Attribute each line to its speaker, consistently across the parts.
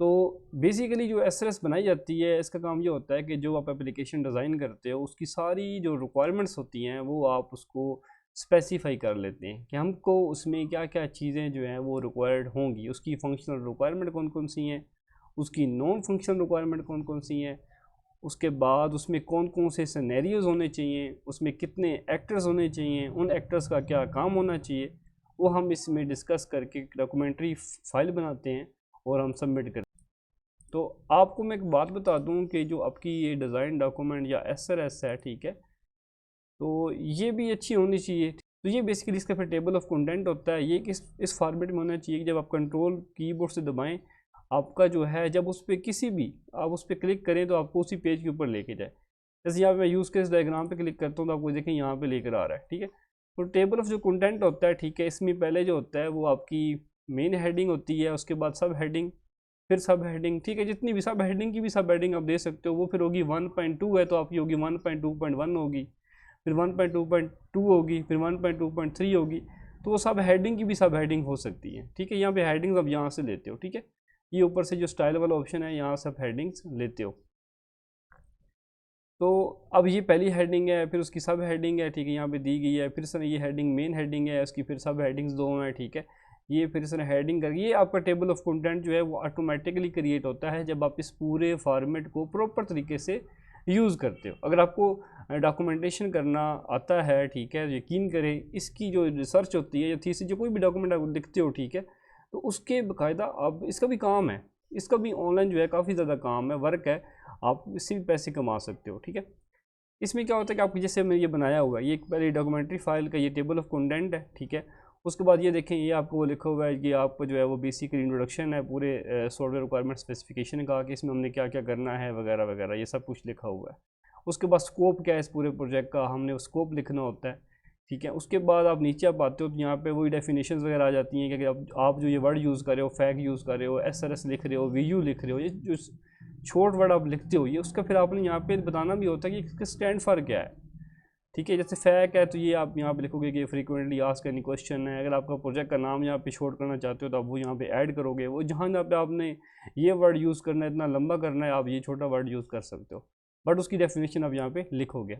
Speaker 1: तो बेसिकली जो एसएलएस बनाई जाती है, इसका काम ये होता है कि जो आप एप्लीकेशन डिज़ाइन करते हो उसकी सारी जो रिक्वायरमेंट्स होती हैं वो आप उसको स्पेसिफाई कर लेते हैं कि हमको उसमें क्या क्या चीज़ें जो हैं वो रिक्वायर्ड होंगी, उसकी फंक्शनल रिक्वायरमेंट कौन कौन सी हैं, उसकी नॉन फंक्शनल रिक्वायरमेंट कौन कौन सी हैं, उसके बाद उसमें कौन कौन से सिनेरियोज होने चाहिए, उसमें कितने एक्टर्स होने चाहिए, उन एक्टर्स का क्या काम होना चाहिए, वो हम इसमें डिस्कस करके डॉक्यूमेंट्री फाइल बनाते हैं और हम सबमिट करते हैं। तो आपको मैं एक बात बता दूं कि जो आपकी ये डिज़ाइन डॉक्यूमेंट या एसआरएस है, ठीक है, तो ये भी अच्छी होनी चाहिए। तो ये बेसिकली इसका फिर टेबल ऑफ कंटेंट होता है, ये किस इस फॉर्मेट में होना चाहिए कि जब आप कंट्रोल कीबोर्ड से दबाएं, आपका जो है जब उस पर किसी भी आप उस पर क्लिक करें तो आपको उसी पेज के ऊपर लेके जाए। जैसे यहाँ पे मैं यूज़ केस डायग्राम पे क्लिक करता हूँ तो आपको देखें यहाँ पे लेकर आ रहा है, ठीक है। तो टेबल ऑफ जो कंटेंट होता है, ठीक है, इसमें पहले जो होता है वो आपकी मेन हेडिंग होती है, उसके बाद सब हेडिंग, फिर सब हेडिंग, ठीक है, जितनी भी सब हेडिंग की भी सब हेडिंग आप दे सकते हो, वो फिर होगी 1.2 है तो आपकी होगी 1.2.1 होगी, फिर 1.2.2 होगी, फिर 1.2.3 होगी। तो वो सब हेडिंग की भी सब हेडिंग हो सकती है, ठीक है। यहाँ पे हेडिंग्स आप यहाँ से लेते हो, ठीक है, ये ऊपर से जो स्टाइल वाला ऑप्शन है यहाँ से आप हेडिंग्स लेते हो। तो अब ये पहली हेडिंग है, फिर उसकी सब हेडिंग है, ठीक है, यहाँ पे दी गई है, फिर सर ये हेडिंग मेन हेडिंग है, उसकी फिर सब हेडिंग्स दो हैं, ठीक है। ये फिर सर हेडिंग कर, ये आपका टेबल ऑफ कंटेंट जो है वो ऑटोमेटिकली क्रिएट होता है जब आप इस पूरे फॉर्मेट को प्रॉपर तरीके से यूज़ करते हो। अगर आपको डॉक्यूमेंटेशन करना आता है, ठीक है, यकीन करें इसकी जो रिसर्च होती है या थीसिस जो कोई भी डॉक्यूमेंट आप लिखते हो, ठीक है, तो उसके बाकायदा आप इसका भी काम है, इसका भी ऑनलाइन जो है काफ़ी ज़्यादा काम है, वर्क है, आप इससे भी पैसे कमा सकते हो, ठीक है। इसमें क्या होता है कि आप जैसे मैंने ये बनाया हुआ है, ये एक पहले डॉक्यूमेंट्री फाइल का ये टेबल ऑफ कंटेंट है, ठीक है। उसके बाद ये देखें, ये आपको वो लिखा हुआ है कि आपको जो है वो बेसिक इंट्रोडक्शन है पूरे सॉफ्टवेयर रिक्वायरमेंट स्पेसिफिकेशन का, कि इसमें हमने क्या क्या करना है वगैरह वगैरह, ये सब कुछ लिखा हुआ है। उसके बाद स्कोप क्या है इस पूरे प्रोजेक्ट का, हमने वो स्कोप लिखना होता है, ठीक है। उसके बाद आप नीचे आप आते हो तो यहाँ पे वही डेफिनेशंस वगैरह आ जाती हैं कि आप जो ये वर्ड यूज़ कर रहे हो, फैक यूज़ कर रहे हो, एसआरएस लिख रहे हो, वीयू लिख रहे हो, ये जो शॉर्ट वर्ड आप लिखते हो, ये उसका फिर आपने यहाँ पे बताना भी होता है कि इसका स्टैंड फॉर क्या है, ठीक है। जैसे फैक है तो ये आप यहाँ पे लिखोगे कि फ्रीक्वेंटली आस्क्ड एनी क्वेश्चन है। अगर आपका प्रोजेक्ट का नाम यहाँ पे शॉर्ट करना चाहते हो तो आप वो यहाँ पे ऐड करोगे, वो जहाँ पे आपने ये वर्ड यूज़ करना है, इतना लंबा करना है, आप ये छोटा वर्ड यूज़ कर सकते हो, बट उसकी डेफिनेशन आप यहाँ पे लिखोगे।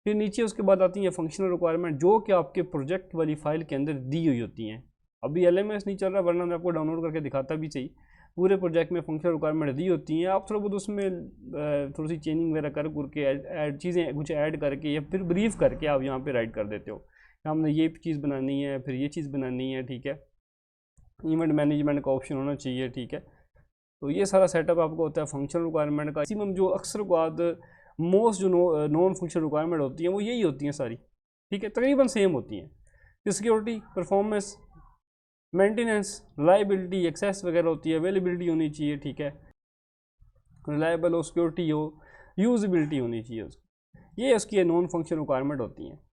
Speaker 1: फिर नीचे उसके बाद आती है फंक्शनल रिक्वायरमेंट, जो कि आपके प्रोजेक्ट वाली फाइल के अंदर दी हुई होती हैं। अभी एलएमएस नहीं चल रहा, वरना मैं आपको डाउनलोड करके दिखाता भी चाहिए। पूरे प्रोजेक्ट में फंक्शनल रिक्वायरमेंट दी होती हैं, आप थोड़ा बहुत उसमें थोड़ी सी चेंजिंग वगैरह करके चीज़ें कुछ ऐड करके या फिर ब्रीफ करके आप यहाँ पे राइट कर देते हो, हमने ये चीज़ बनानी है, फिर ये चीज़ बनानी है, ठीक है। इवेंट मैनेजमेंट का ऑप्शन होना चाहिए, ठीक है। तो ये सारा सेटअप आपको होता है फंक्शनल रिक्वायरमेंट का। मैक्सिमम जो अक्सर बाद मोस्ट जो नॉन फंक्शनल रिक्वायरमेंट होती हैं वो यही होती हैं सारी, ठीक है, तकरीबन सेम होती हैं। Security, performance, maintenance, reliability, access वगैरह होती है, अवेलेबिलिटी होनी चाहिए, ठीक है, रिलायबल हो, सिक्योरिटी हो, यूजबिलिटी होनी चाहिए उसकी, ये उसकी नॉन फंक्शनल रिक्वायरमेंट होती हैं।